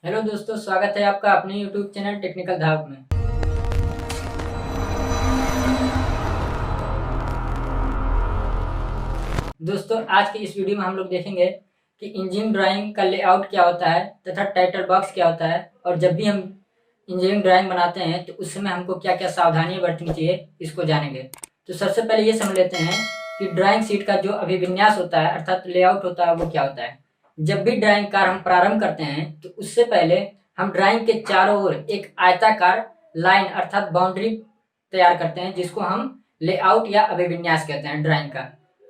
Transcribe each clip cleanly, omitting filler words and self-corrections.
Hello दोस्तों, स्वागत है आपका अपने यूट्यूब चैनल टेक्निकल धाक में। दोस्तों, आज की इस वीडियो में हम लोग देखेंगे कि इंजीनियरिंग ड्राइंग का लेआउट क्या होता है तथा टाइटल बॉक्स क्या होता है, और जब भी हम इंजीनियरिंग ड्राइंग बनाते हैं तो उस समय हमको क्या क्या सावधानियां बरतनी चाहिए, इसको जानेंगे। तो सबसे पहले ये समझ लेते हैं कि ड्राइंग शीट का जो अभिविन्यास होता है अर्थात लेआउट होता है वो क्या होता है। जब भी ड्राइंग कार्य हम प्रारंभ करते हैं तो उससे पहले हम ड्राइंग के चारों ओर एक आयताकार लाइन अर्थात बाउंड्री तैयार करते हैं, जिसको हम लेआउट या अभिविन्यास कहते हैं ड्राइंग का।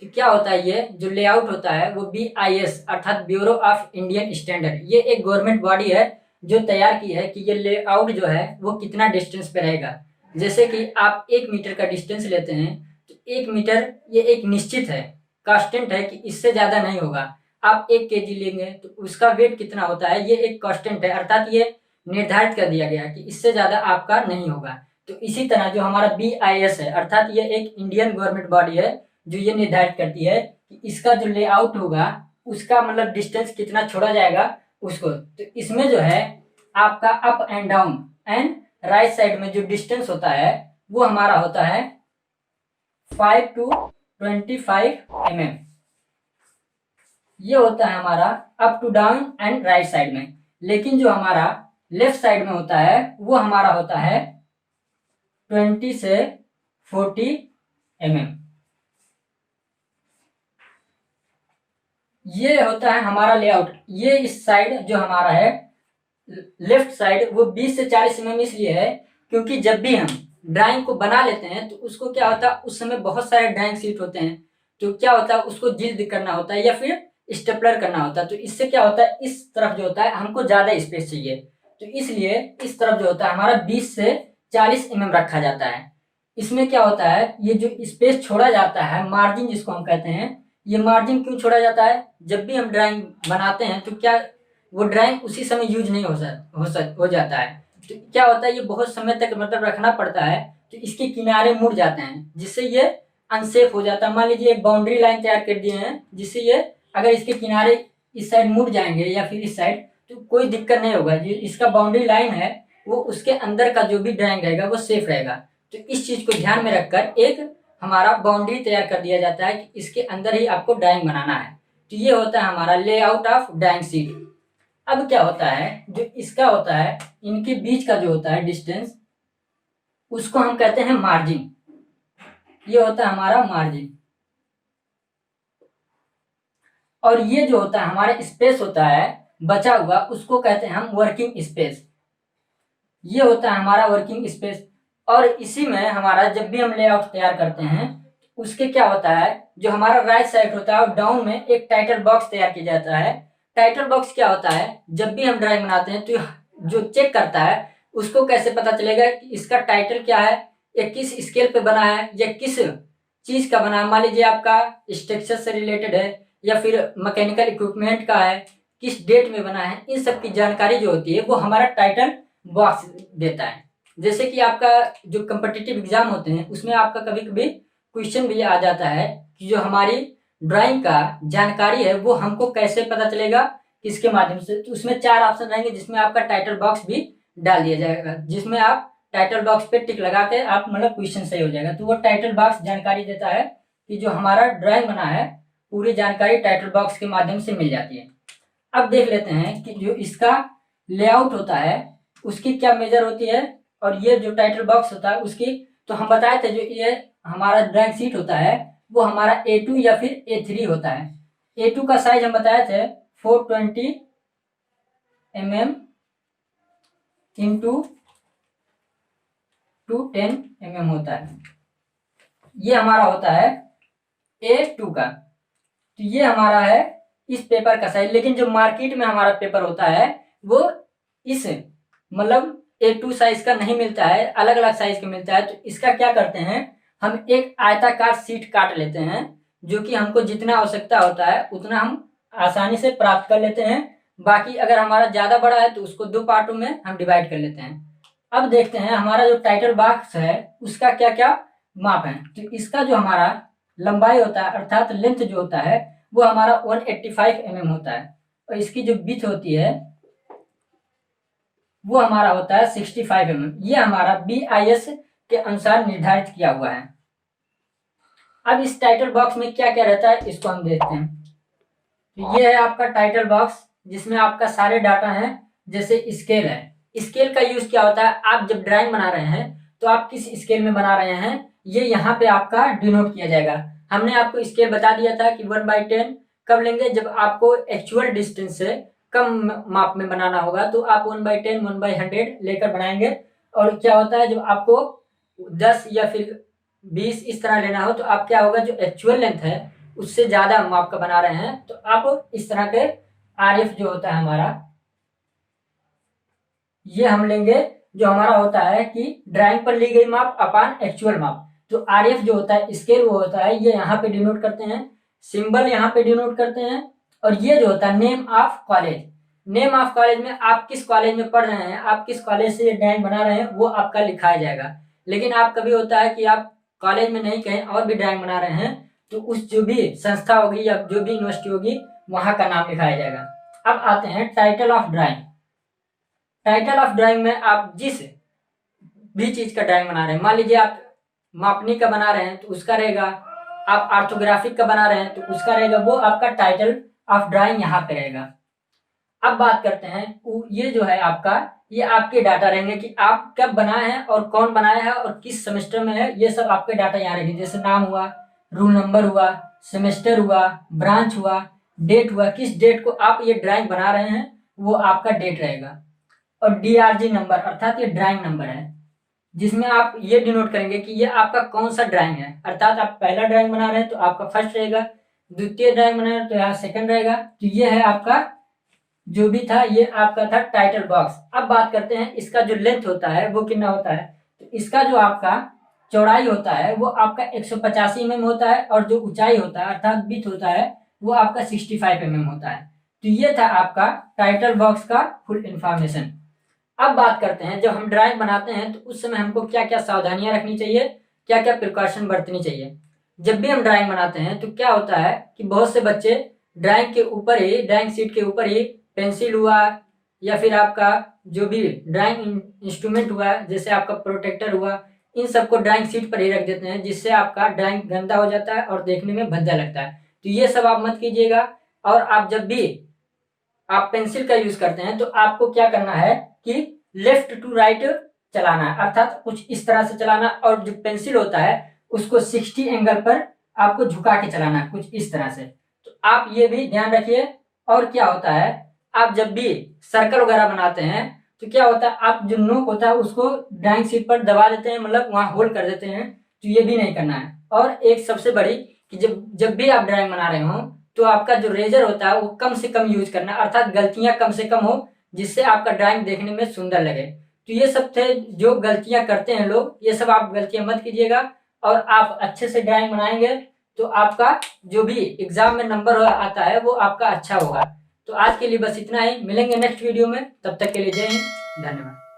तो क्या होता है, ये जो लेआउट होता है वो BIS अर्थात ब्यूरो ऑफ इंडियन स्टैंडर्ड, ये एक गवर्नमेंट बॉडी है जो तैयार की है कि ये लेआउट जो है वो कितना डिस्टेंस पे रहेगा। जैसे कि आप 1 मीटर का डिस्टेंस लेते हैं तो 1 मीटर ये एक निश्चित है, कांस्टेंट है कि इससे ज्यादा नहीं होगा। आप 1 kg लेंगे तो उसका वेट कितना होता है, ये एक कांस्टेंट है अर्थात ये निर्धारित कर दिया गया कि इससे ज्यादा आपका नहीं होगा। तो इसी तरह जो हमारा BIS है अर्थात ये एक इंडियन गवर्नमेंट बॉडी है जो ये निर्धारित करती है कि इसका जो लेआउट होगा उसका मतलब डिस्टेंस कितना छोड़ा जाएगा उसको। तो इसमें जो है आपका up and down and right side में जो डिस्टेंस होता है वो हमारा होता है 5 to 25 mm। ये होता है हमारा up to down and right side में। लेकिन जो हमारा लेफ्ट साइड में होता है वो हमारा होता है 20 से 40 mm। ये होता है हमारा लेआउट। ये इस साइड जो हमारा है लेफ्ट साइड वो 20 से 40 mm इसलिए है क्योंकि जब भी हम ड्राइंग को बना लेते हैं तो उसको क्या होता है, उस समय बहुत सारे ड्राइंग शीट होते हैं तो क्या होता है उसको जिल्द करना होता है या फिर स्टेपलर करना होता है। तो इससे क्या होता है, इस तरफ जो होता है हमको ज्यादा स्पेस चाहिए, तो इसलिए इस तरफ जो होता है हमारा 20 से 40 mm रखा जाता है। इसमें क्या होता है, ये जो स्पेस छोड़ा जाता है मार्जिन जिसको हम कहते हैं, ये मार्जिन क्यों छोड़ा जाता है, जब भी हम ड्राइंग बनाते हैं तो क्या वो ड्राइंग उसी समय यूज नहीं हो जाता है। तो क्या होता है, ये बहुत समय तक मतलब रखना पड़ता है तो इसके किनारे मुड़ जाते हैं जिससे ये अनसेफ हो जाता है। मान लीजिए एक बाउंड्री लाइन तैयार कर दिए हैं जिससे ये अगर इसके किनारे इस साइड मुड़ जाएंगे या फिर इस साइड तो कोई दिक्कत नहीं होगा। जो इसका बाउंड्री लाइन है वो उसके अंदर का जो भी ड्राइंग रहेगा वो सेफ रहेगा। तो इस चीज को ध्यान में रखकर एक हमारा बाउंड्री तैयार कर दिया जाता है कि इसके अंदर ही आपको ड्राइंग बनाना है। तो ये होता है हमारा लेआउट ऑफ ड्राइंग शीट। अब क्या होता है, जो इसका होता है इनके बीच का जो होता है डिस्टेंस उसको हम कहते हैं मार्जिन। ये होता है हमारा मार्जिन। और ये जो होता है हमारा स्पेस होता है बचा हुआ उसको कहते हैं हम वर्किंग स्पेस। ये होता है हमारा वर्किंग स्पेस। और इसी में हमारा जब भी हम लेआउट तैयार करते हैं उसके क्या होता है, जो हमारा राइट साइड होता है और डाउन में एक टाइटल बॉक्स तैयार किया जाता है। टाइटल बॉक्स क्या होता है, जब भी हम ड्राइंग बनाते हैं तो जो चेक करता है उसको कैसे पता चलेगा कि इसका टाइटल क्या है, या किस स्केल पे बना है, या किस चीज का बना है। मान लीजिए आपका स्ट्रक्चर से रिलेटेड है या फिर मैकेनिकल इक्विपमेंट का है, किस डेट में बना है, इन सब की जानकारी जो होती है वो हमारा टाइटल बॉक्स देता है। जैसे कि आपका जो कम्पिटिटिव एग्जाम होते हैं उसमें आपका कभी कभी क्वेश्चन भी आ जाता है कि जो हमारी ड्राइंग का जानकारी है वो हमको कैसे पता चलेगा, किसके माध्यम से। तो उसमें 4 ऑप्शन रहेंगे जिसमें आपका टाइटल बॉक्स भी डाल दिया जाएगा, जिसमें आप टाइटल बॉक्स पे टिक लगा के आप मतलब क्वेश्चन सही हो जाएगा। तो वो टाइटल बॉक्स जानकारी देता है कि जो हमारा ड्राइंग बना है पूरी जानकारी टाइटल बॉक्स के माध्यम से मिल जाती है। अब देख लेते हैं कि जो इसका लेआउट होता है उसकी क्या मेजर होती है, और ये जो टाइटल बॉक्स होता है उसकी, तो हम बताए थे जो ये हमारा ड्राइंग शीट होता है वो हमारा A2 या फिर A3 होता है। A2 का साइज हम बताए थे 420 mm इंटू 210 mm होता है। ये हमारा होता है A2 का। तो ये हमारा है इस पेपर का साइज। लेकिन जो मार्केट में हमारा पेपर होता है वो इस मतलब A2 साइज का नहीं मिलता है, अलग अलग साइज का मिलता है। तो इसका क्या करते हैं, हम एक आयताकार शीट काट लेते हैं, जो कि हमको जितना आवश्यकता होता है उतना हम आसानी से प्राप्त कर लेते हैं। बाकी अगर हमारा ज्यादा बड़ा है तो उसको 2 पार्टों में हम डिवाइड कर लेते हैं। अब देखते हैं हमारा जो टाइटल बॉक्स है उसका क्या क्या माप है। तो इसका जो हमारा लंबाई होता है अर्थात लेंथ जो होता है वो हमारा 185 mm होता है, और इसकी जो विड्थ होती है वो हमारा होता है 65 mm। ये हमारा BIS के अनुसार निर्धारित किया हुआ है। अब इस टाइटल बॉक्स में क्या क्या रहता है इसको हम देखते हैं। तो ये है आपका टाइटल बॉक्स, जिसमें आपका सारे डाटा हैं। जैसे स्केल है, स्केल का यूज क्या होता है, आप जब ड्राइंग बना रहे हैं तो आप किस स्केल में बना रहे हैं ये यहाँ पे आपका डिनोट किया जाएगा। हमने आपको स्केल बता दिया था कि 1/10 कब लेंगे, जब आपको एक्चुअल डिस्टेंस से कम माप में बनाना होगा तो आप 1/10 1/100 लेकर बनाएंगे। और क्या होता है, जब आपको 10 या फिर 20 इस तरह लेना हो तो आप क्या होगा, जो एक्चुअल लेंथ है उससे ज्यादा माप का बना रहे हैं तो आप इस तरह के RF जो होता है हमारा, ये हम लेंगे। जो हमारा होता है कि ड्राइंग पर ली गई माप अपान एक्चुअल माप। तो RF जो होता है स्केल वो होता है, ये यहाँ पे डिनोट करते हैं, सिंबल यहाँ पे डिनोट करते हैं। और ये जो होता है name of college, name of college में आप किस कॉलेज में पढ़ रहे हैं, आप किस कॉलेज से ये ड्राइंग बना रहे हैं वो आपका लिखाया जाएगा। लेकिन आप कभी होता है कि आप कॉलेज में नहीं कहीं और भी ड्राइंग बना रहे हैं तो उस जो भी संस्था होगी या जो भी यूनिवर्सिटी होगी वहां का नाम लिखाया जाएगा। अब आते हैं title of drawing. Title of drawing में आप जिस भी चीज का ड्राइंग बना रहे हैं, मान लीजिए आप मापनी का बना रहे हैं तो उसका रहेगा, आप ऑर्थोग्राफिक का बना रहे हैं तो उसका रहेगा, वो आपका टाइटल ऑफ ड्राइंग यहाँ पे रहेगा। अब बात करते हैं, ये जो है आपका, ये आपके डाटा रहेंगे कि आप कब बनाए हैं और कौन बनाया है और किस सेमेस्टर में है, ये सब आपके डाटा यहाँ रहेंगे। जैसे नाम हुआ, रूल नंबर हुआ, सेमेस्टर हुआ, ब्रांच हुआ, डेट हुआ, किस डेट को आप ये ड्राइंग बना रहे हैं वो आपका डेट रहेगा। और DRG नंबर अर्थात ये ड्राइंग नंबर है, जिसमें आप ये डिनोट करेंगे कि ये आपका कौन सा ड्राइंग है। अर्थात आप पहला ड्राइंग बना रहे हैं तो आपका फर्स्ट रहेगा, द्वितीय ड्राइंग बना रहे हैं तो यहाँ सेकंड रहेगा। तो ये है आपका जो भी था, ये आपका था टाइटल बॉक्स। अब बात करते हैं इसका जो लेंथ होता है वो कितना होता है। तो इसका जो आपका चौड़ाई होता है वो आपका 185 mm होता है, और जो ऊंचाई होता है अर्थात विड्थ होता है वो आपका 65 mm होता है। तो ये था आपका टाइटल बॉक्स का फुल इंफॉर्मेशन। अब बात करते हैं, जब हम ड्राइंग बनाते हैं तो उस समय हमको क्या क्या सावधानियां रखनी चाहिए, क्या क्या प्रिकॉशन बरतनी चाहिए। जब भी हम ड्राइंग बनाते हैं तो क्या होता है कि बहुत से बच्चे ड्राइंग के ऊपर ही, ड्राइंग शीट के ऊपर ही पेंसिल हुआ या फिर आपका जो भी ड्राइंग इंस्ट्रूमेंट हुआ, जैसे आपका प्रोटेक्टर हुआ, इन सबको ड्राइंग शीट पर ही रख देते हैं, जिससे आपका ड्राइंग गंदा हो जाता है और देखने में भद्दा लगता है। तो ये सब आप मत कीजिएगा। और आप जब भी आप पेंसिल का यूज करते हैं तो आपको क्या करना है कि लेफ्ट टू राइट चलाना है, अर्थात कुछ इस तरह से चलाना। और जो पेंसिल होता है उसको 60 एंगल पर आपको झुका के चलाना है, कुछ इस तरह से। तो आप ये भी ध्यान रखिए। और क्या होता है, आप जब भी सर्कल वगैरह बनाते हैं तो क्या होता है, आप जो नोक होता है उसको ड्राइंग शीट पर दबा देते हैं, मतलब वहां होल्ड कर देते हैं। तो ये भी नहीं करना है। और एक सबसे बड़ी कि जब भी आप ड्राइंग बना रहे हो तो आपका जो रेजर होता है वो कम से कम यूज करना, अर्थात गलतियां कम से कम हो, जिससे आपका ड्राइंग देखने में सुंदर लगे। तो ये सब थे जो गलतियां करते हैं लोग, ये सब आप गलतियां मत कीजिएगा। और आप अच्छे से ड्राइंग बनाएंगे तो आपका जो भी एग्जाम में नंबर आता है वो आपका अच्छा होगा। तो आज के लिए बस इतना ही, मिलेंगे नेक्स्ट वीडियो में, तब तक के लिए जय हिंद, धन्यवाद।